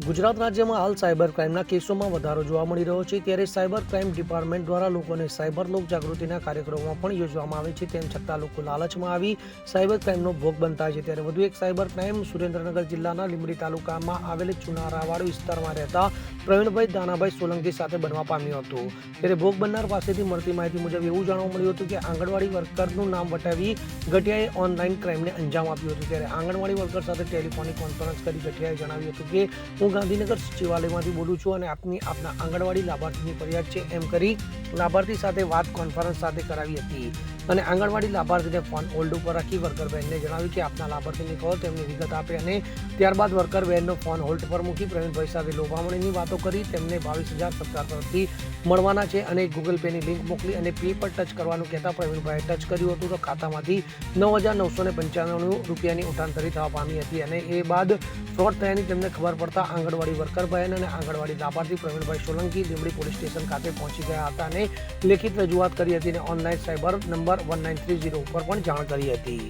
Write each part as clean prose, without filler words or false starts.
ગુજરાત રાજ્યમાં હાલ સાયબર ક્રાઇમના કેસોમાં વધારો જોવા મળી રહ્યો છે, ત્યારે સાયબર ક્રાઇમ ડિપાર્ટમેન્ટ દ્વારા લોકોને સાયબર લોક જાગૃતિના કાર્યક્રમો પણ યોજવામાં આવે છે, તેમ છતાં લોકો લાલચમાં આવી સાયબર ક્રાઇમનો ભોગ બનતા છે। ત્યારે વધુ એક સાયબર ક્રાઇમ સુરેન્દ્રનગર જિલ્લાના લીંબડી તાલુકામાં આવેલ ચુનારાવાડ વિસ્તારમાં રહેતા પ્રવીણભાઈ દાનાભાઈ સોલંકી સાથે બનવા પામ્યો હતો। ત્યારે ભોગ બનનાર પાસેથી મળતી માહિતી મુજબ એવું જાણવા મળ્યું હતું કે આંગણવાડી વર્કરનું નામ વટાવી ગઠિયાએ ઓનલાઈન ક્રાઇમને અંજામ આપ્યું હતું। ત્યારે આંગણવાડી વર્કર સાથે ટેલિફોનિક કોન્ફરન્સ કરી ગઠિયાએ જણાવ્યું હતું કે હું ગાંધીનગર સચિવાલયમાંથી બોલું છું અને આપના આંગણવાડી લાભાર્થીની ફરિયાદ છે એમ કરી લાભાર્થી સાથે વાત કોન્ફરન્સ સાથે કરાવી હતી અને આંગણવાડી લાભાર્થીને ફોન હોલ્ડ ઉપર રાખી વર્કર બહેનને જણાવ્યું કે આપના લાભાર્થીને કહો તેમની વિગત આપે અને ત્યારબાદ વર્કર બહેનનો ફોન હોલ્ડ પર મૂકી પ્રવીણભાઈ સાથે લોભામણીની વાતો કરી તેમને 22,000 સરકાર તરફથી મળવાના છે અને ગૂગલ પેની લિંક મોકલી અને પે પર ટચ કરવાનું કહેતા પ્રવીણભાઈએ ટચ કર્યું હતું તો ખાતામાંથી 9,995 રૂપિયાની ઉઠાંતરી થવા પામી હતી અને એ બાદ ફ્રોડ થયાની તેમને ખબર પડતા આંગણવાડી વર્કર બહેન અને આંગણવાડી લાભાર્થી પ્રવીણભાઈ સોલંકી લીંબડી પોલીસ સ્ટેશન ખાતે પહોંચી ગયા હતા અને લેખિત રજૂઆત કરી હતી અને ઓનલાઈન સાયબર નંબર 1930 ઉપર પણ જાણ કરી હતી।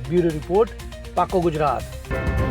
બ્યુરો રિપોર્ટ, પાકો ગુજરાત।